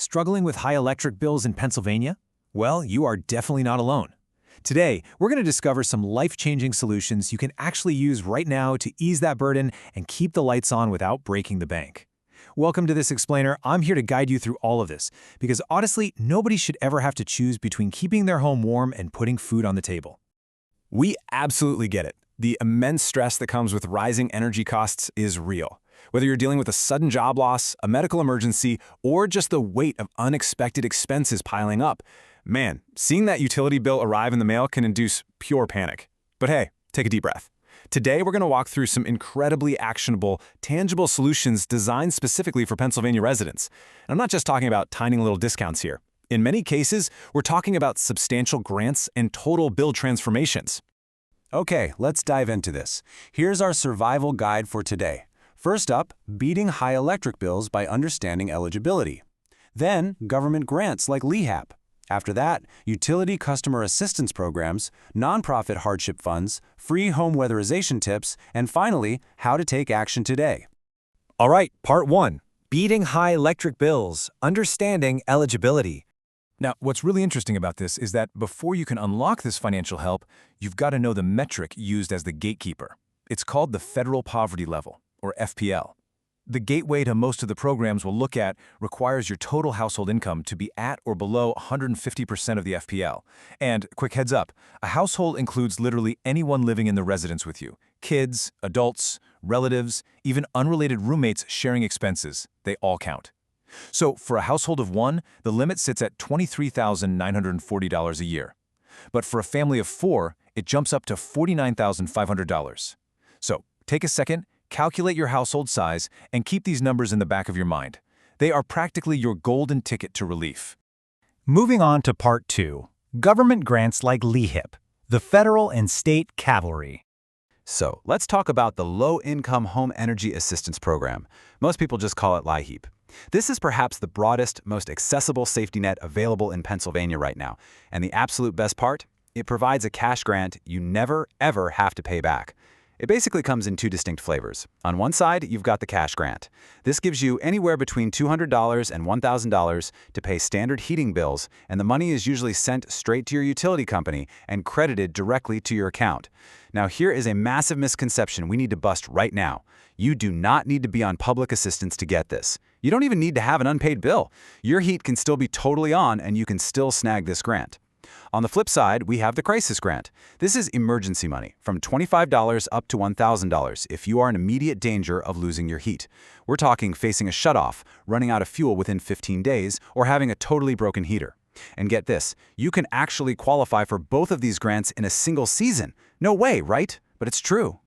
Struggling with high electric bills in Pennsylvania? Well, you are definitely not alone. Today, we're going to discover some life-changing solutions you can actually use right now to ease that burden and keep the lights on without breaking the bank. Welcome to This Explainer. I'm here to guide you through all of this, because honestly, nobody should ever have to choose between keeping their home warm and putting food on the table. We absolutely get it. The immense stress that comes with rising energy costs is real. Whether you're dealing with a sudden job loss, a medical emergency, or just the weight of unexpected expenses piling up, man, seeing that utility bill arrive in the mail can induce pure panic. But hey, take a deep breath. Today, we're going to walk through some incredibly actionable, tangible solutions designed specifically for Pennsylvania residents. And I'm not just talking about tiny little discounts here. In many cases, we're talking about substantial grants and total bill transformations. Okay, let's dive into this. Here's our survival guide for today. First up, beating high electric bills by understanding eligibility. Then, government grants like LIHEAP. After that, utility customer assistance programs, nonprofit hardship funds, free home weatherization tips, and finally, how to take action today. All right, part 1. Beating high electric bills, understanding eligibility. Now, what's really interesting about this is that before you can unlock this financial help, you've got to know the metric used as the gatekeeper. It's called the Federal Poverty Level, or FPL. The gateway to most of the programs we'll look at requires your total household income to be at or below 150% of the FPL. And, quick heads up, a household includes literally anyone living in the residence with you. Kids, adults, relatives, even unrelated roommates sharing expenses. They all count. So, for a household of 1, the limit sits at $23,940 a year. But for a family of 4, it jumps up to $49,500. So, take a second, calculate your household size, and keep these numbers in the back of your mind. They are practically your golden ticket to relief. Moving on to Part 2, government grants like LIHEAP, the federal and state cavalry. So, let's talk about the Low-Income Home Energy Assistance Program. Most people just call it LIHEAP. This is perhaps the broadest, most accessible safety net available in Pennsylvania right now. And the absolute best part? It provides a cash grant you never, ever have to pay back. It basically comes in 2 distinct flavors. On one side, you've got the cash grant. This gives you anywhere between $200 and $1,000 to pay standard heating bills, and the money is usually sent straight to your utility company and credited directly to your account. Now, here is a massive misconception we need to bust right now. You do not need to be on public assistance to get this. You don't even need to have an unpaid bill. Your heat can still be totally on, and you can still snag this grant. On the flip side, we have the crisis grant. This is emergency money, from $25 up to $1,000 if you are in immediate danger of losing your heat. We're talking facing a shutoff, running out of fuel within 15 days, or having a totally broken heater. And get this, you can actually qualify for both of these grants in a single season. No way, right? But it's true.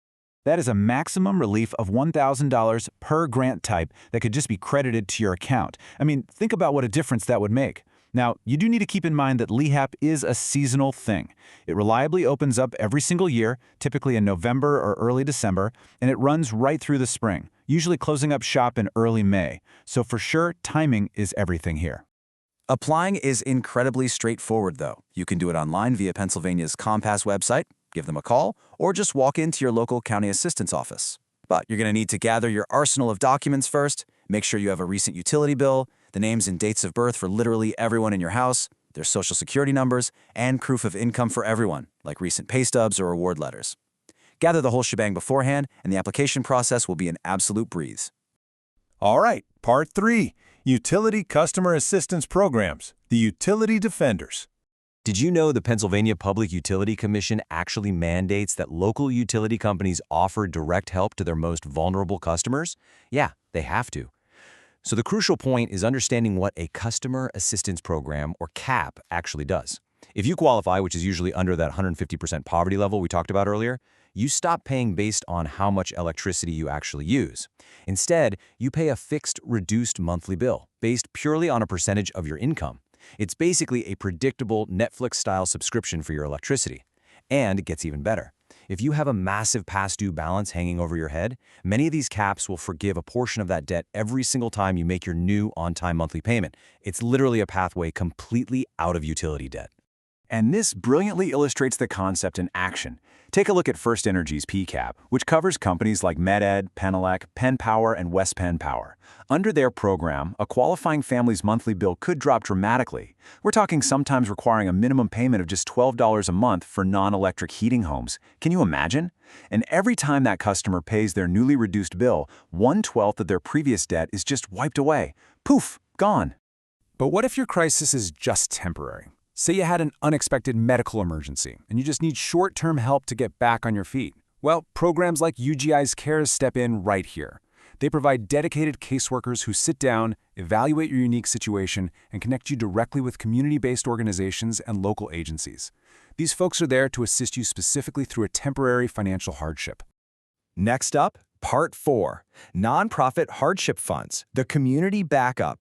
That is a maximum relief of $1,000 per grant type that could just be credited to your account. I mean, think about what a difference that would make. Now, you do need to keep in mind that LIHEAP is a seasonal thing. It reliably opens up every single year, typically in November or early December, and it runs right through the spring, usually closing up shop in early May. So for sure, timing is everything here. Applying is incredibly straightforward, though. You can do it online via Pennsylvania's Compass website, give them a call, or just walk into your local county assistance office. But you're going to need to gather your arsenal of documents first, make sure you have a recent utility bill, the names and dates of birth for literally everyone in your house, their social security numbers, and proof of income for everyone, like recent pay stubs or award letters. Gather the whole shebang beforehand, and the application process will be an absolute breeze. All right, Part 3, Utility Customer Assistance Programs, the Utility Defenders. Did you know the Pennsylvania Public Utility Commission actually mandates that local utility companies offer direct help to their most vulnerable customers? Yeah, they have to. So the crucial point is understanding what a Customer Assistance Program, or CAP, actually does. If you qualify, which is usually under that 150% poverty level we talked about earlier, you stop paying based on how much electricity you actually use. Instead, you pay a fixed, reduced monthly bill based purely on a percentage of your income. It's basically a predictable Netflix-style subscription for your electricity. And it gets even better. If you have a massive past due balance hanging over your head, many of these caps will forgive a portion of that debt every single time you make your new on-time monthly payment. It's literally a pathway completely out of utility debt. And this brilliantly illustrates the concept in action. Take a look at First Energy's PCAP, which covers companies like MedEd, Penelec, Penn Power, and West Penn Power. Under their program, a qualifying family's monthly bill could drop dramatically. We're talking sometimes requiring a minimum payment of just $12 a month for non-electric heating homes. Can you imagine? And every time that customer pays their newly reduced bill, 1/12 of their previous debt is just wiped away. Poof, gone. But what if your crisis is just temporary? Say you had an unexpected medical emergency, and you just need short-term help to get back on your feet. Well, programs like UGI's CARES step in right here. They provide dedicated caseworkers who sit down, evaluate your unique situation, and connect you directly with community-based organizations and local agencies. These folks are there to assist you specifically through a temporary financial hardship. Next up, Part 4, Nonprofit Hardship Funds, the Community Backup.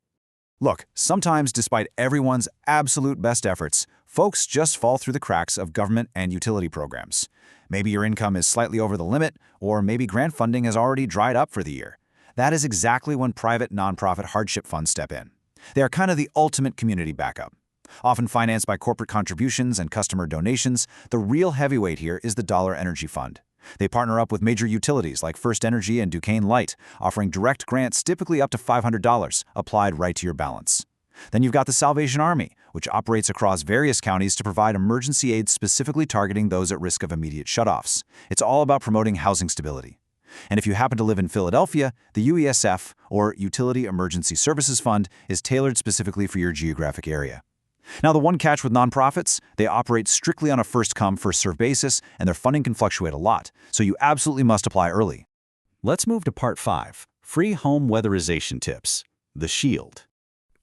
Look, sometimes despite everyone's absolute best efforts, folks just fall through the cracks of government and utility programs. Maybe your income is slightly over the limit, or maybe grant funding has already dried up for the year. That is exactly when private nonprofit hardship funds step in. They are kind of the ultimate community backup. Often financed by corporate contributions and customer donations, the real heavyweight here is the Dollar Energy Fund. They partner up with major utilities like First Energy and Duquesne Light, offering direct grants typically up to $500, applied right to your balance. Then you've got the Salvation Army, which operates across various counties to provide emergency aid specifically targeting those at risk of immediate shutoffs. It's all about promoting housing stability. And if you happen to live in Philadelphia, the UESF, or Utility Emergency Services Fund, is tailored specifically for your geographic area. Now, the one catch with nonprofits, they operate strictly on a first-come, first-served basis, and their funding can fluctuate a lot, so you absolutely must apply early. Let's move to Part 5, Free Home Weatherization Tips, the Shield.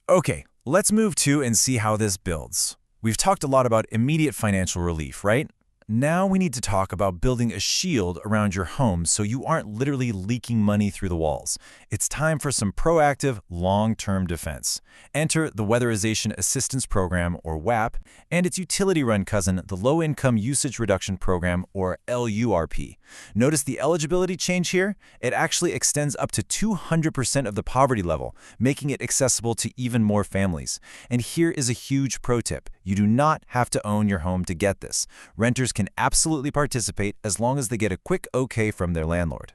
Okay, let's move to and see how this builds. We've talked a lot about immediate financial relief, right? Now we need to talk about building a shield around your home so you aren't literally leaking money through the walls. It's time for some proactive, long-term defense. Enter the Weatherization Assistance Program, or WAP, and its utility-run cousin, the Low-Income Usage Reduction Program, or LURP. Notice the eligibility change here? It actually extends up to 200% of the poverty level, making it accessible to even more families. And here is a huge pro tip. You do not have to own your home to get this. Renters can absolutely participate as long as they get a quick okay from their landlord.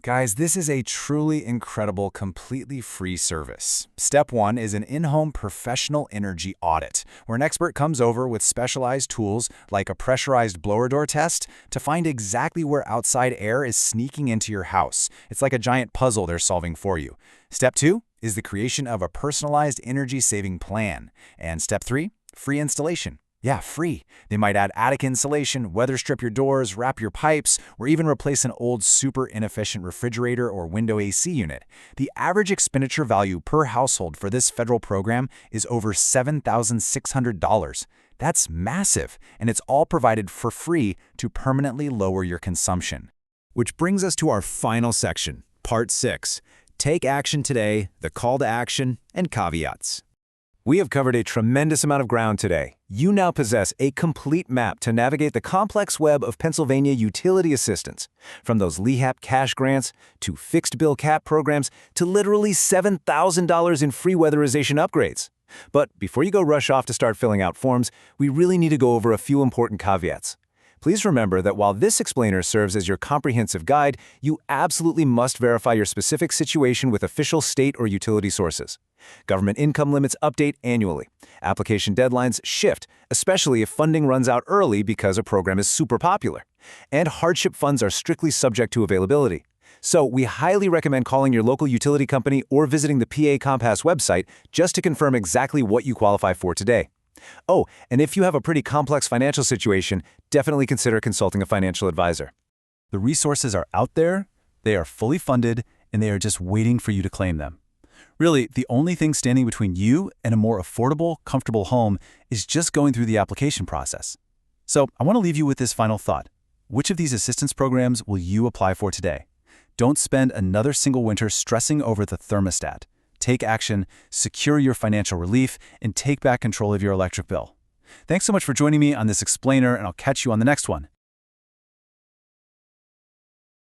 Guys, this is a truly incredible, completely free service. Step 1 is an in-home professional energy audit, where an expert comes over with specialized tools like a pressurized blower door test to find exactly where outside air is sneaking into your house. It's like a giant puzzle they're solving for you. Step 2 is the creation of a personalized energy-saving plan. And Step 3, free installation. Yeah, free. They might add attic insulation, weather strip your doors, wrap your pipes, or even replace an old super inefficient refrigerator or window AC unit. The average expenditure value per household for this federal program is over $7,600. That's massive, and it's all provided for free to permanently lower your consumption. Which brings us to our final section, Part 6. Take action today, the call to action, and caveats. We have covered a tremendous amount of ground today. You now possess a complete map to navigate the complex web of Pennsylvania utility assistance, from those LIHEAP cash grants to fixed bill cap programs to literally $7,000 in free weatherization upgrades. But before you go rush off to start filling out forms, we really need to go over a few important caveats. Please remember that while this explainer serves as your comprehensive guide, you absolutely must verify your specific situation with official state or utility sources. Government income limits update annually. Application deadlines shift, especially if funding runs out early because a program is super popular. And hardship funds are strictly subject to availability. So we highly recommend calling your local utility company or visiting the PA Compass website just to confirm exactly what you qualify for today. Oh, and if you have a pretty complex financial situation, definitely consider consulting a financial advisor. The resources are out there, they are fully funded, and they are just waiting for you to claim them. Really, the only thing standing between you and a more affordable, comfortable home is just going through the application process. So I want to leave you with this final thought. Which of these assistance programs will you apply for today? Don't spend another single winter stressing over the thermostat. Take action, secure your financial relief, and take back control of your electric bill. Thanks so much for joining me on this explainer, and I'll catch you on the next one.